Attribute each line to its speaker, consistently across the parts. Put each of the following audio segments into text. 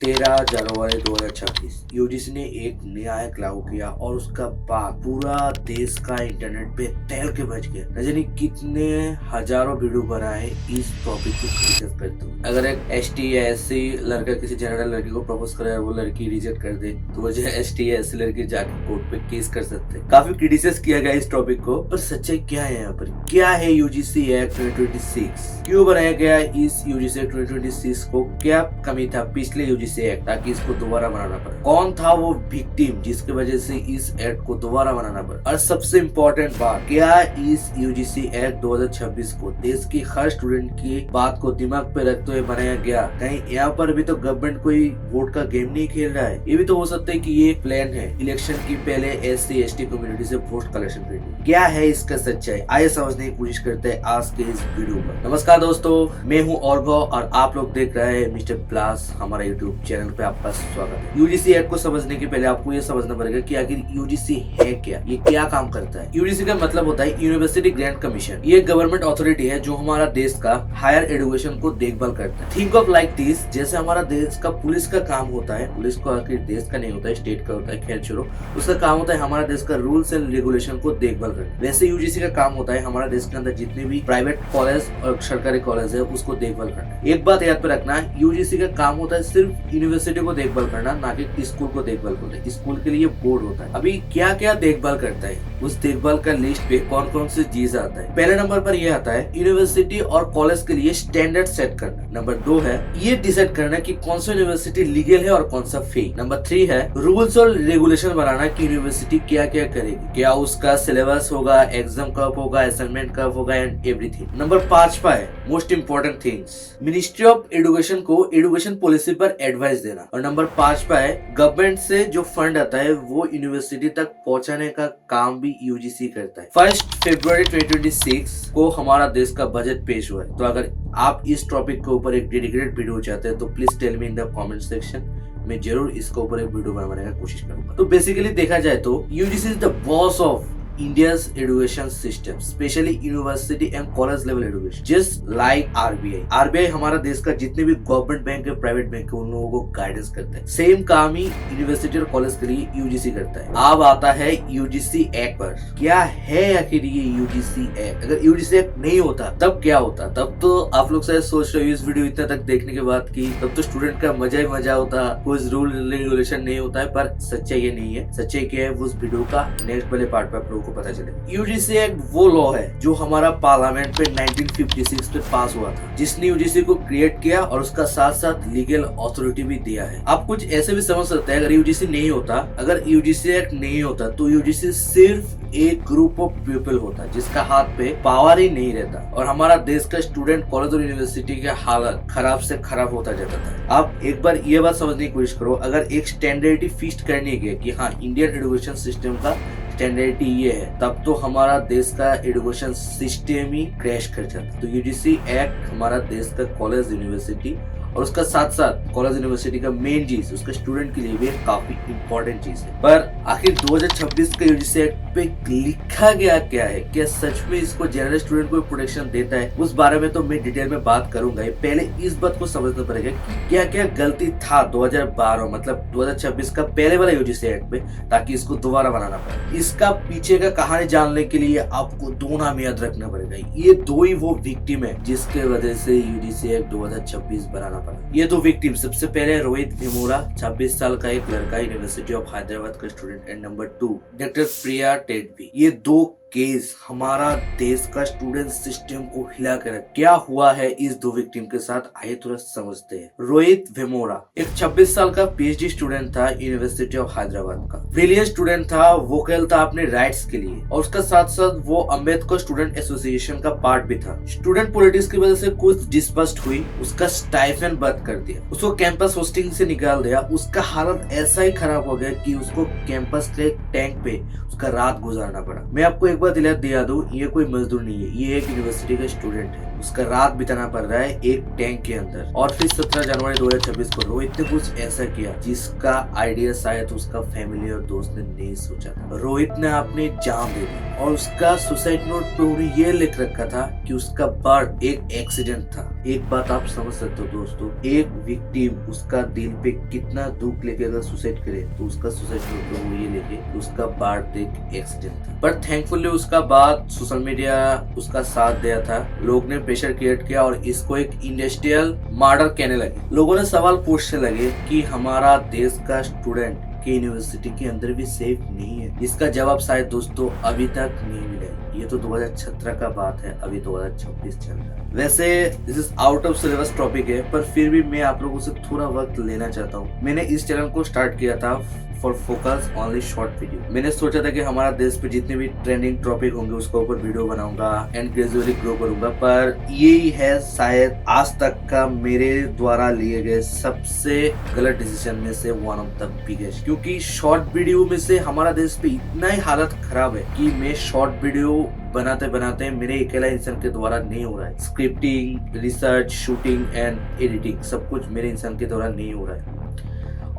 Speaker 1: 13 जनवरी 2026 UGC ने एक नया ऐप लागू किया और उसका बाद पूरा देश का इंटरनेट पे तैल के बच गया। न जाने कितने हजारों वीडियो बनाए इस टॉपिक को डिस्कस करते हुए। अगर एक ST या SC लड़का किसी जनरल लड़की को प्रपोज करे और वो लड़की रिजेक्ट कर दे तो वो ST या SC लड़की जाके कोर्ट पे केस कर सकते हैं। काफी क्रिटिसाइज किया गया इस टॉपिक को, पर सच्चाई क्या है यहाँ पर? क्या है यूजीसी एक्ट 2026? क्यों बनाया गया इस यूजीसी एक्ट 2026 को? क्या कमी था पिछले यूजीसी एक्ट ताकि इसको दोबारा बनाना पड़े? कौन था वो विक्टिम जिसकी वजह से इस एक्ट को दोबारा बनाना पड़ा? और सबसे इम्पोर्टेंट बात, क्या इस यूजीसी एक्ट 2026 को देश की हर स्टूडेंट की बात को दिमाग पे रखते हुए बनाया गया? कहीं यहाँ पर भी तो गवर्नमेंट कोई वोट का गेम नहीं खेल रहा है? ये भी तो हो सकता है कि ये एक प्लान है इलेक्शन की पहले SC ST कम्युनिटी से वोट कलेक्शन करने। क्या है इसका सच्चाई? आइए समझने की कोशिश करते हैं आज के इस वीडियो पर। नमस्कार दोस्तों, मैं हूँ ऑर्गो और आप लोग देख रहे हैं मिस्टर प्लस। हमारा यूट्यूब चैनल पे आपका स्वागत है। यूजीसी एक्ट को समझने के पहले आपको ये समझना पड़ेगा कि आखिर यूजीसी है क्या, ये क्या काम करता है। यूजीसी का मतलब होता है यूनिवर्सिटी ग्रांट कमीशन। ये गवर्नमेंट अथॉरिटी है जो हमारा देश का हायर एजुकेशन को देखभाल करता है। थिंक ऑफ लाइक दिस, जैसे हमारा देश का पुलिस का काम होता है, पुलिस को आखिर देश का नहीं होता है, स्टेट का होता है, खैर छोड़ो, उसका काम होता है हमारा देश का रूल्स एंड रेगुलेशन को देखभाल करना। वैसे यूजीसी का काम होता है हमारा देश के अंदर जितने भी प्राइवेट कॉलेज और सरकारी कॉलेज है उसको देखभाल करना। एक बात याद पे रखना, यूजीसी का काम होता है सिर्फ यूनिवर्सिटी को देखभाल करना, ना कि स्कूल को देखभाल करना। स्कूल के लिए बोर्ड होता है। अभी क्या क्या देखभाल करता है, उस देखभाल का लिस्ट पे कौन कौन सी चीज आता है। पहले नंबर पर यह आता है यूनिवर्सिटी और कॉलेज के लिए स्टैंडर्ड सेट करना। नंबर 2 है ये डिसाइड करना कि कौन सा यूनिवर्सिटी लीगल है और कौन सा फेक। नंबर 3 है रूल्स और रेगुलेशन बनाना कि यूनिवर्सिटी क्या क्या करेगी, क्या उसका सिलेबस होगा, एग्जाम कब होगा, असाइनमेंट कब होगा एंड एवरीथिंग। नंबर 5 पर है most important things, ministry of education को एजुकेशन पॉलिसी पर एडवाइस देना। और नंबर 5 पर है गवर्नमेंट से जो फंड आता है वो यूनिवर्सिटी तक पहुंचाने का काम भी यूजीसी करता है। 1 फरवरी 2026 को हमारा देश का बजट पेश हुआ है। तो अगर आप इस टॉपिक के ऊपर एक डेडिकेटेड वीडियो चाहते हैं तो please tell me in the comment section. मैं जरूर इसके ऊपर एक वीडियो बनाने का कोशिश करूंगा। तो बेसिकली देखा जाए तो UGC is the boss of India's education system, especially university and college level education, just like RBI। RBI हमारा देश का जितने भी गवर्नमेंट बैंक है, प्राइवेट बैंक है, उन लोगों को गाइडेंस करता है। सेम काम ही यूनिवर्सिटी और कॉलेज के लिए यूजीसी करता है। अब आता है यूजीसी एक्ट पर। क्या है आखिर ये यूजीसी एक्ट? अगर यूजीसी एक्ट नहीं होता तब क्या होता? तब तो आप लोग शायद सोच रहे हो इस वीडियो इतना तक देखने के बाद कि तब तो स्टूडेंट का मजा ही मजा होता, कोई रूल रेगुलेशन नहीं होता है। पर सच्चाई ये नहीं है। सच्चाई क्या है उस वीडियो का नेक्स्ट वाले पार्ट पर आप लोगों को पता चले। यूजीसी एक्ट वो लॉ है जो हमारा पार्लियामेंट पे 1956 पे पास हुआ था, जिसने यूजीसी को क्रिएट किया और उसका साथ साथ लीगल अथॉरिटी भी दिया है। आप कुछ ऐसे भी समझ सकते हैं, अगर यूजीसी नहीं होता, अगर यूजीसी एक्ट नहीं होता तो यूजीसी सिर्फ एक ग्रुप ऑफ पीपल होता जिसका हाथ पे पावर ही नहीं रहता और हमारा देश का स्टूडेंट कॉलेज और यूनिवर्सिटी की हालत खराब से खराब होता जाता था। आप एक बार ये बात समझने की कोशिश करो, अगर एक स्टैंडर्ड फिक्स करने के कि हाँ इंडियन एजुकेशन सिस्टम का स्टैंडर्ड ये है, तब तो हमारा देश का एजुकेशन सिस्टम ही क्रैश कर जाता। तो यूजीसी एक्ट हमारा देश का कॉलेज यूनिवर्सिटी और उसका साथ साथ कॉलेज यूनिवर्सिटी का मेन चीज उसका स्टूडेंट के लिए भी काफी इंपॉर्टेंट चीज है। पर आखिर 2026 का यूजीसी एक्ट पे लिखा गया क्या है? क्या सच में इसको जनरल स्टूडेंट को प्रोटेक्शन देता है? उस बारे में तो मैं डिटेल में बात करूंगा। पहले इस बात को समझना पड़ेगा कि क्या क्या गलती था 2012 मतलब 2026 का पहले वाला यूजीसी एक्ट में, ताकि इसको दोबारा बनाना पड़े। इसका पीछे का कहानी जानने के लिए आपको 2 नाम याद रखना पड़ेगा। ये 2 ही वो विक्टिम है जिसके वजह से यूजीसी एक्ट 2026 बनाना पड़ा। ये 2 विक्टिम, सबसे पहले रोहित वेमुला 26 साल का एक लड़का, यूनिवर्सिटी ऑफ हैदराबाद का स्टूडेंट, एंड नंबर 2 डॉक्टर प्रिया टेडवी। ये 2 केस हमारा देश का स्टूडेंट सिस्टम को हिला कर। क्या हुआ है इस 2 विक्टिम के साथ, आइए थोड़ा समझते हैं। रोहित वेमुला एक 26 साल का PhD स्टूडेंट था यूनिवर्सिटी ऑफ हैदराबाद का। ब्रिलियंट स्टूडेंट था, वोकल था अपने राइट्स के लिए और उसका साथ साथ वो अम्बेडकर स्टूडेंट एसोसिएशन का पार्ट भी था। स्टूडेंट पॉलिटिक्स की वजह से कुछ डिस्पस्ट हुई, उसका स्टाइपेंड बंद कर दिया, उसको कैंपस होस्टिंग से निकाल दिया। उसका हालत ऐसा ही खराब हो गया कि उसको कैंपस के टैंक पे उसका रात गुजारना पड़ा। मैं आपको एक बार दिला दूं, ये कोई मजदूर नहीं है, ये एक यूनिवर्सिटी का स्टूडेंट है। उसका रात बिताना पड़ रहा है एक टैंक के अंदर। और फिर 17 जनवरी 2026 को रोहित ने कुछ ऐसा किया जिसका आइडिया शायद उसका फैमिली और दोस्त ने नहीं सोचा था। रोहित ने अपनी जान दे दी और उसका सुसाइड नोट पे उन्हें ये लिख रखा था कि उसका बर्थ एक एक्सीडेंट था। एक बात आप समझ सकते हो दोस्तों, एक विक्टिम उसका दिल पे कितना दुख लेके अगर सुसाइड करे तो उसका सुसाइड नोट पे वो ये लेके उसका बर्थडे एक्सीडेंट था। पर थैंकफुली उसका बाद सोशल मीडिया उसका साथ दिया था, लोग ने प्रेशर क्रिएट किया और इसको एक इंडस्ट्रियल मर्डर कहने लगे। लोगों ने सवाल पूछने लगे कि हमारा देश का स्टूडेंट की यूनिवर्सिटी के अंदर भी सेफ नहीं है। इसका जवाब शायद दोस्तों अभी तक नहीं मिला। ये तो 2017 का बात है, अभी 2026 चल रहा है। वैसे this is out of syllabus topic है, पर फिर भी मैं आप लोगों से थोड़ा वक्त लेना चाहता हूँ। मैंने इस चैनल को स्टार्ट किया था for focus only short video. मैंने सोचा था कि हमारा देश पे जितने भी ट्रेंडिंग टॉपिक होंगे उसके ऊपर वीडियो बनाऊंगा एंड ग्रेजुअली ग्रो करूंगा। पर यही है शायद आज तक का मेरे द्वारा लिए गए सबसे गलत डिसीजन में से वन ऑफ द बिगेस्ट, क्योंकि शॉर्ट वीडियो में से हमारा देश पे इतना ही हालत खराब है कि मैं शॉर्ट वीडियो बनाते बनाते मेरे अकेला इंसान के द्वारा नहीं हो रहा है। Scripting, research, shooting and editing सब कुछ मेरे इंसान के द्वारा नहीं हो रहा है।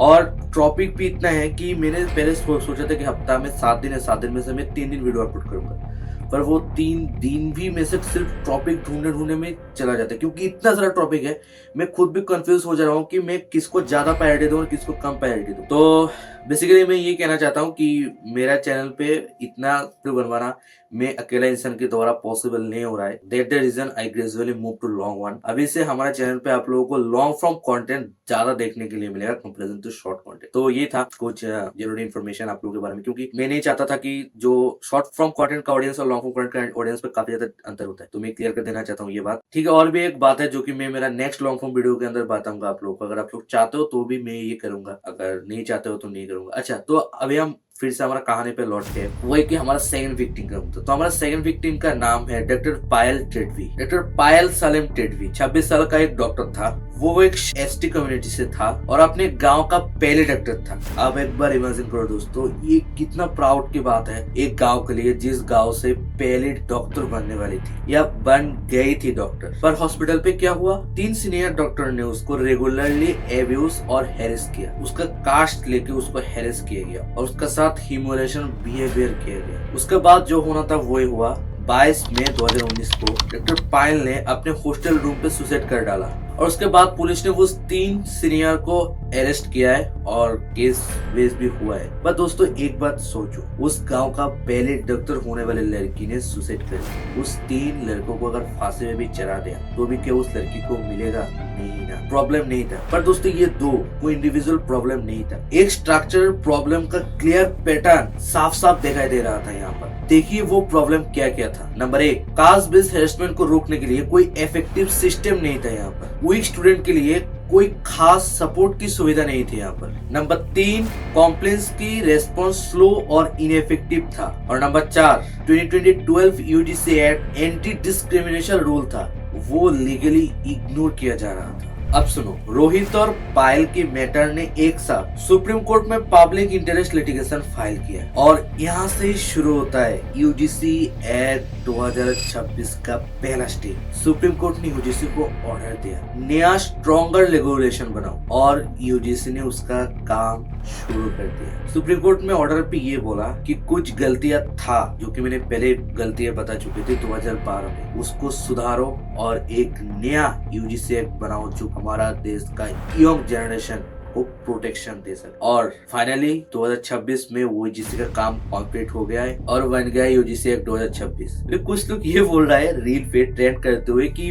Speaker 1: और टॉपिक भी इतना है कि मैंने पहले सोचा था कि हफ्ता में 7 दिन है, 7 दिन में से मैं 3 दिन वीडियो अपलोड करूंगा, पर वो 3 दिन भी मैं सिर्फ टॉपिक ढूंढने में चला जाता है, क्योंकि इतना सारा टॉपिक है मैं खुद भी कंफ्यूज हो जा रहा हूँ कि मैं किसको ज्यादा प्रायोरिटी दूं और किसको कम प्रायोरिटी दूं। तो बेसिकली मैं ये कहना चाहता हूँ कि मेरा चैनल पे इतना वीडियो बनवाना मैं अकेला इंसान के द्वारा पॉसिबल नहीं हो रहा है। That the reason I gradually move to long one. अभी से हमारे चैनल पे आप लोगों को लॉन्ग फॉर्म कंटेंट ज्यादा देखने के लिए मिलेगा कंपैरिजन टू शॉर्ट कंटेंट। तो ये था कुछ जरूरी इन्फॉर्मेशन आप लोगों के बारे में, क्योंकि मैं नहीं चाहता था कि जो शॉर्ट फॉर्म कंटेंट का ऑडियंस और लॉन्ग फॉर्म कंटेंट का ऑडियंस पे काफी ज्यादा अंतर होता है, तो मैं क्लियर कर देना चाहता हूँ ये बात। ठीक है, और भी एक बात है जो कि मैं मेरा नेक्स्ट लॉन्ग फॉर्म वीडियो के अंदर बताऊंगा आप लोगों को। अगर आप लोग चाहते हो तो भी मैं ये करूंगा, अगर नहीं चाहते हो तो नहीं करूंगा। अच्छा, तो अभी हम फिर से हमारा कहानी पे लौटते हैं। वो है कि हमारा सेकंड विक्टिम का होता है। तो हमारा सेकंड विक्टिम का नाम है डॉक्टर पायल टेडवी। डॉक्टर पायल सलेम टेडवी 26 साल का एक डॉक्टर था। वो एक एसटी कम्युनिटी से था और अपने गांव का पहले डॉक्टर था। अब एक बार इमेजिन करो दोस्तों, ये कितना प्राउड की बात है एक गांव के लिए जिस गांव से पहले डॉक्टर बनने वाली थी या बन गई थी डॉक्टर। पर हॉस्पिटल पे क्या हुआ, 3 सीनियर डॉक्टर ने उसको रेगुलरली एब्यूज और हैरेस किया। उसका कास्ट लेके उसको हैरेस किया गया और उसका साथ ह्यूमिलिएशन बिहेवियर किया गया। उसके बाद जो होना था वही हुआ। 22 मई 2019 को डॉक्टर पायल ने अपने हॉस्टल रूम पे सुसाइड कर डाला और उसके बाद पुलिस ने उस 3 सीनियर को अरेस्ट किया है और केस वेस भी हुआ है। पर दोस्तों एक बात सोचो, उस गांव का पहले डॉक्टर होने वाली लड़की ने सुसाइड कर दी। उस 3 लड़कों को अगर फांसी में भी चढ़ा दिया तो भी क्या उस लड़की को मिलेगा? नहीं ना, प्रॉब्लम नहीं था। पर दोस्तों ये कोई इंडिविजुअल प्रॉब्लम नहीं था, एक स्ट्रक्चरल प्रॉब्लम का क्लियर पैटर्न साफ साफ दिखाई दे रहा था यहाँ पर। देखिए वो प्रॉब्लम क्या क्या था। नंबर 1, कास्ट बेस्ड हैरेसमेंट को रोकने के लिए कोई इफेक्टिव सिस्टम नहीं था यहाँ पर। वीक स्टूडेंट के लिए कोई खास सपोर्ट की सुविधा नहीं थी यहाँ पर। नंबर 3, कॉम्प्लेंस की रेस्पॉन्स स्लो और इनएफेक्टिव था। और number 4, 2012 UGC act anti discrimination rule था, वो लीगली इग्नोर किया जा रहा था। अब सुनो, रोहित और पायल के मैटर ने एक साथ सुप्रीम कोर्ट में पब्लिक इंटरेस्ट लिटिगेशन फाइल किया और यहाँ से ही शुरू होता है यूजीसी एक्ट 2026 का पहला स्टेप। सुप्रीम कोर्ट ने यूजीसी को ऑर्डर दिया नया स्ट्रॉन्गर रेगुलेशन बनाओ और यूजीसी ने उसका काम शुरू कर दिया। सुप्रीम कोर्ट में ऑर्डर पे ये बोला कि कुछ गलतियां था जो कि मैंने पहले गलतियां बता चुकी थी 2012 में, उसको सुधारो और एक नया यूजीसी एक्ट बनाओ जो हमारा देश का यंग जनरेशन को प्रोटेक्शन दे सके। और फाइनली 2026 में वो यूजीसी का काम कंप्लीट हो गया है और बन गया यूजीसी एक्ट 2026। कुछ लोग ये बोल रहा है रील पे ट्रेंड करते हुए कि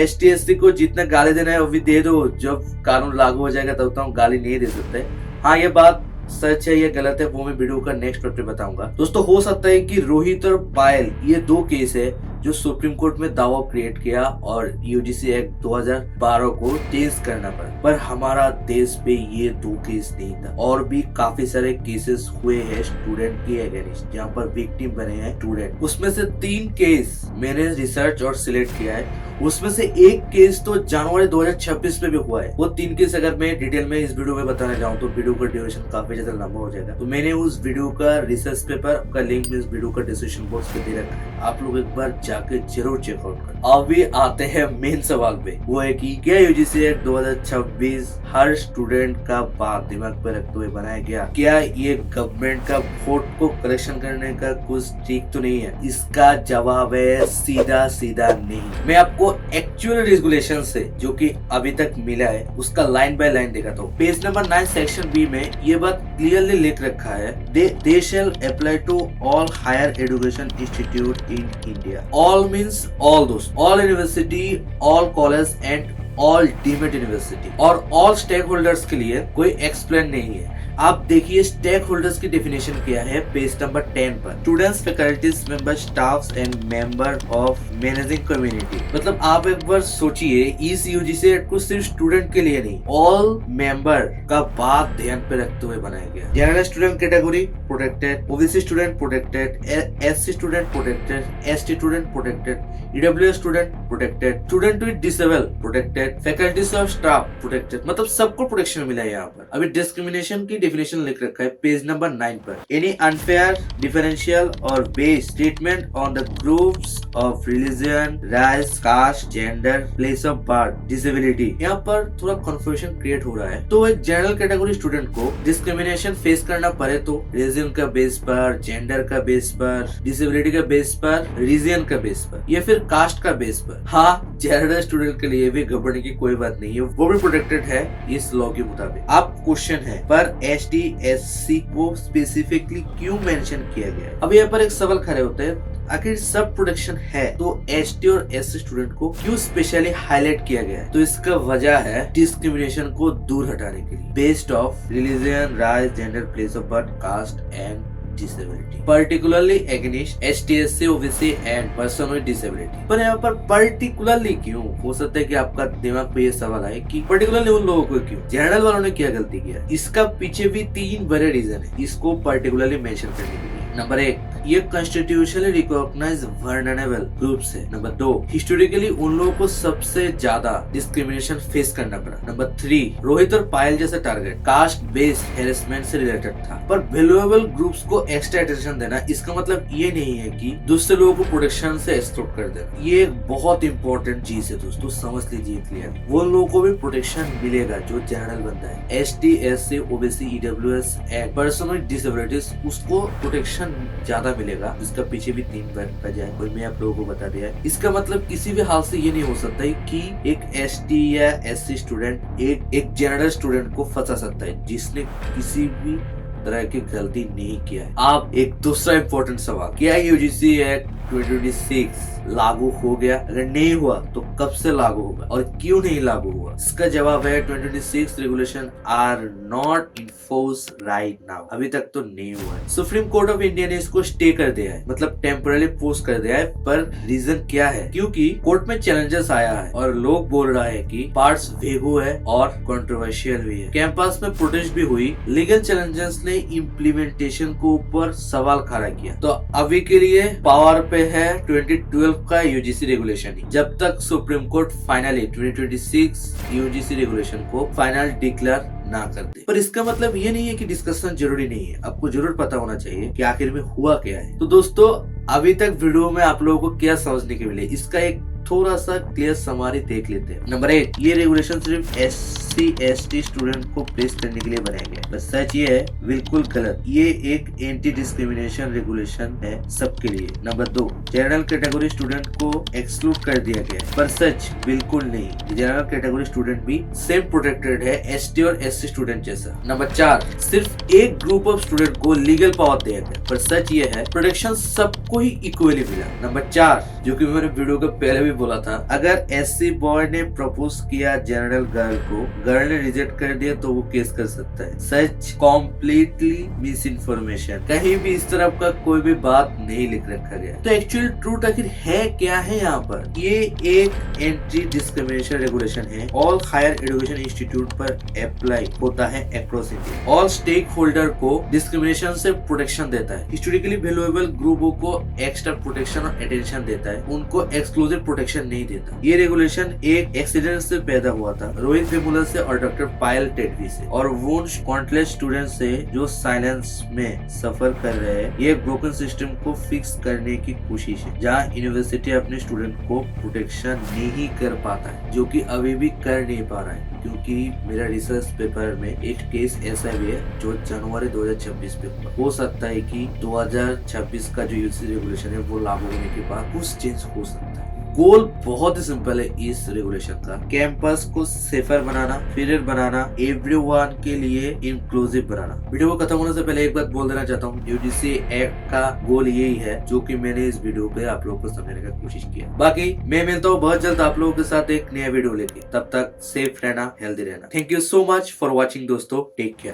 Speaker 1: एसटी एसटी को जितना गाली देना है अभी दे दो, जब कानून लागू हो जाएगा तब तो हम गाली नहीं दे सकते। हाँ, ये बात सच है या गलत है वो मैं वीडियो का नेक्स्ट पार्ट पे बताऊंगा। दोस्तों हो सकता है कि रोहित और पायल ये 2 केस है जो सुप्रीम कोर्ट में दावा क्रिएट किया और यूजीसी एक्ट 2012 को चेंज करना पड़ा, पर हमारा देश पे ये 2 केस नहीं था। और भी काफी सारे केसेस हुए हैं स्टूडेंट के अगेंस्ट जहाँ पर विक्टिम बने हैं स्टूडेंट। उसमें से 3 केस मैंने रिसर्च और सिलेक्ट किया है, उसमें से 1 केस तो जनवरी 2026 में भी हुआ है। वो 3 केस अगर मैं डिटेल में इस वीडियो में बताने जाऊँ तो वीडियो का ड्यूरेशन काफी ज्यादा लंबा हो जाएगा। तो मैंने उस वीडियो का रिसर्च पेपर का लिंक इस वीडियो का डिस्क्रिप्शन बॉक्स पे दे रखा है, आप लोग एक बार जाके जरूर चेकआउट करें। अभी आते हैं मेन सवाल पे, वो है कि क्या यूजीसी एक्ट 2026 हर स्टूडेंट का बात दिमाग पे रखते हुए बनाया गया? क्या ये गवर्नमेंट का वोट को कलेक्शन करने का कुछ ठीक तो नहीं है? इसका जवाब है सीधा सीधा नहीं। मैं आपको आपको एक्चुअल रेगुलेशन से जो कि अभी तक मिला है उसका लाइन बाय लाइन देखा तो पेज नंबर 9 सेक्शन बी में ये बात क्लियरली लिख रखा है, they shall apply to all higher education institute in India. All means all दोस्त, all university, all college and all deemed university और ऑल स्टेक होल्डर्स के लिए कोई एक्सप्लेन नहीं है। आप देखिए स्टेक होल्डर्स की डेफिनेशन क्या है पेज नंबर 10 पर, students, faculties, member, staffs and member of managing community. मतलब आप एक बार सोचिए इस यूजीसी एक्ट को सिर्फ स्टूडेंट के लिए नहीं, ऑल मेंबर का बात ध्यान पे रखते हुए बनाया गया। General student category protected, OBC student protected, SC student protected, ST student protected, EWS student protected, student with disable protected, faculties of staff protected. मतलब सबको प्रोटेक्शन मिला है यहाँ पर। अभी डिस्क्रिमिनेशन की डेफिनेशन लिख रखा है पेज नंबर 9 पर, एनी अनफेयर, डिफरेंशियल और based treatment on the groups of religion, race, caste, gender, place of birth, disability. यहाँ पर थोड़ा कंफ्यूजन क्रिएट हो रहा है। तो एक जनरल कैटेगरी स्टूडेंट को डिस्क्रिमिनेशन फेस करना पड़े तो रिलीजन का बेस पर, जेंडर का बेस पर, डिसेबिलिटी का बेस पर, रीजन का बेस पर या फिर कास्ट का बेस पर। हाँ, जनरल स्टूडेंट के लिए भी घबराने की कोई बात नहीं है, वो भी प्रोटेक्टेड है इस लॉ के मुताबिक। अब क्वेश्चन है पर एसटी एससी को स्पेसिफिकली क्यों मेंशन किया गया है? अब यहाँ पर एक सवाल खड़े होते हैं, आखिर सब प्रोटेक्शन है तो एसटी और एससी स्टूडेंट को क्यों स्पेशली हाईलाइट किया गया है? तो इसका वजह है डिस्क्रिमिनेशन को दूर हटाने के लिए based of religion, race, gender, place of birth, caste and disability, particularly against ST, SC, OBC and person with disability। पर यहाँ पर particularly क्यों? हो सकता है कि आपका दिमाग पे ये सवाल आए कि particularly उन लोगों को क्यों? जनरल वालों ने क्या गलती किया? इसका पीछे भी 3 बड़े रीजन है इसको particularly मेंशन करने के लिए। नंबर 1, ये कॉन्स्टिट्यूशनली रिकॉग्नाइज्ड वल्नरेबल ग्रुप्स है। नंबर 2, हिस्टोरिकली उन लोगों को सबसे ज्यादा डिस्क्रिमिनेशन फेस करना पड़ा। नंबर 3, रोहित और पायल जैसा टारगेट कास्ट बेस्ड हैरेसमेंट से रिलेटेड था। पर वैल्यूएबल ग्रुप्स को एक्स्ट्रा अटेंशन देना इसका मतलब ये नहीं है कि दूसरे लोगों को प्रोटेक्शन से एक्सक्लूड कर देना। ये एक बहुत इंपॉर्टेंट चीज है दोस्तों, समझ लीजिए क्लियर। वो लोगों को भी प्रोटेक्शन मिलेगा जो जनरल बंदा है। ST, SC, OBC, EWS and person with disabilities उसको प्रोटेक्शन ज्यादा मिलेगा। इसका पीछे भी 3 वजह है और मैं आप लोगों को बता दिया है। इसका मतलब किसी भी हाल से ये नहीं हो सकता है कि एक एसटी या एससी स्टूडेंट एक जनरल स्टूडेंट को फंसा सकता है जिसने किसी भी तरह की गलती नहीं किया है। आप एक दूसरा इंपॉर्टेंट सवाल, क्या यूजीसी एक्ट 2026 लागू हो गया? अगर नहीं हुआ तो कब से लागू होगा और क्यों नहीं लागू हुआ? इसका जवाब है 2026 regulation are not enforce right now. अभी तक तो नहीं हुआ है। सुप्रीम कोर्ट ऑफ इंडिया ने इसको स्टे कर दिया है, मतलब टेम्पररी पोस्ट कर दिया है। पर रीजन क्या है? क्योंकि कोर्ट में चैलेंजेस आया है और लोग बोल रहा है कि पार्ट्स वेगो है और कंट्रोवर्शियल भी है। कैंपस में प्रोटेस्ट भी हुई, लीगल चैलेंजेस ने इम्प्लीमेंटेशन को ऊपर सवाल खड़ा किया। तो अभी के लिए पावर पे है 2012 का यूजीसी रेगुलेशन ही, जब तक supreme court finally 2026 UGC regulation को फाइनल डिक्लेयर ना कर दे। पर इसका मतलब ये नहीं है कि डिस्कशन जरूरी नहीं है। आपको जरूर पता होना चाहिए कि आखिर में हुआ क्या है। तो दोस्तों अभी तक वीडियो में आप लोगों को क्या समझने के मिले, इसका एक थोड़ा सा क्लियर समरी देख लेते हैं। नंबर 1, ये रेगुलेशन सिर्फ एससी एसटी स्टूडेंट को प्लेस करने के लिए बनाया गया है। बस सच ये है बिल्कुल गलत। ये एक एंटी डिस्क्रिमिनेशन रेगुलेशन है सबके लिए। नंबर 2, जनरल कैटेगरी स्टूडेंट को एक्सक्लूड कर दिया गया है। पर सच बिल्कुल नहीं, जनरल कैटेगरी स्टूडेंट भी सेम प्रोटेक्टेड है एसटी और एससी स्टूडेंट जैसा। नंबर 4, सिर्फ एक ग्रुप ऑफ स्टूडेंट को लीगल पावर दिया गया। पर सच ये है प्रोटेक्शन सबको ही इक्वली मिला। नंबर 4, जो कि मैंने वीडियो के पहले भी बोला था, अगर एससी बॉय ने प्रपोज किया जनरल गर्ल को, गर्ल ने रिजेक्ट कर दिया तो वो केस कर सकता है। सच कॉम्प्लीटली मिस इन्फॉर्मेशन, कहीं भी इस तरह का कोई भी बात नहीं लिख रखा गया। तो एक्चुअल ट्रूथ आखिर है क्या है यहाँ पर? ये एक एंटी डिस्क्रिमिनेशन रेगुलेशन है, ऑल हायर एजुकेशन इंस्टीट्यूट पर अप्लाई होता है across India. All stakeholder को डिस्क्रिमिनेशन से प्रोटेक्शन देता है। हिस्टोरिकली वैल्यूएबल ग्रुपों को एक्स्ट्रा प्रोटेक्शन और अटेंशन देता है, उनको एक्सक्लूसिव प्रोटेक्शन नहीं देता। ये रेगुलेशन एक एक्सीडेंट से पैदा हुआ था, रोहित वेमुला से और डॉक्टर पायल टेडवी से, और वो काउंटलेस स्टूडेंट से जो साइलेंस में सफर कर रहे हैं। ये ब्रोकन सिस्टम को फिक्स करने की कोशिश है, जहाँ यूनिवर्सिटी अपने स्टूडेंट को प्रोटेक्शन नहीं कर पाता है, जो कि अभी भी कर नहीं पा रहा है। क्योंकि मेरा रिसर्च पेपर में एक केस ऐसा भी है जो जनवरी 2026 पे हुआ। हो सकता है कि 2026 का जो यूजीसी रेगुलेशन है वो लागू होने के बाद कुछ चेंज हो सकता है। गोल बहुत ही सिंपल है इस रेगुलेशन का, कैंपस को सेफर बनाना, फेयर बनाना, एवरीवन के लिए इंक्लूसिव बनाना। वीडियो को खत्म होने से पहले एक बात बोल देना चाहता हूँ, यूजीसी एक्ट का गोल यही है जो कि मैंने इस वीडियो पे आप लोगों को समझने का कोशिश किया। बाकी मैं मिलता हूँ बहुत जल्द आप लोगों के साथ एक नया वीडियो लेके, तब तक सेफ रहना, हेल्दी रहना। Thank you so much for watching दोस्तों, टेक केयर।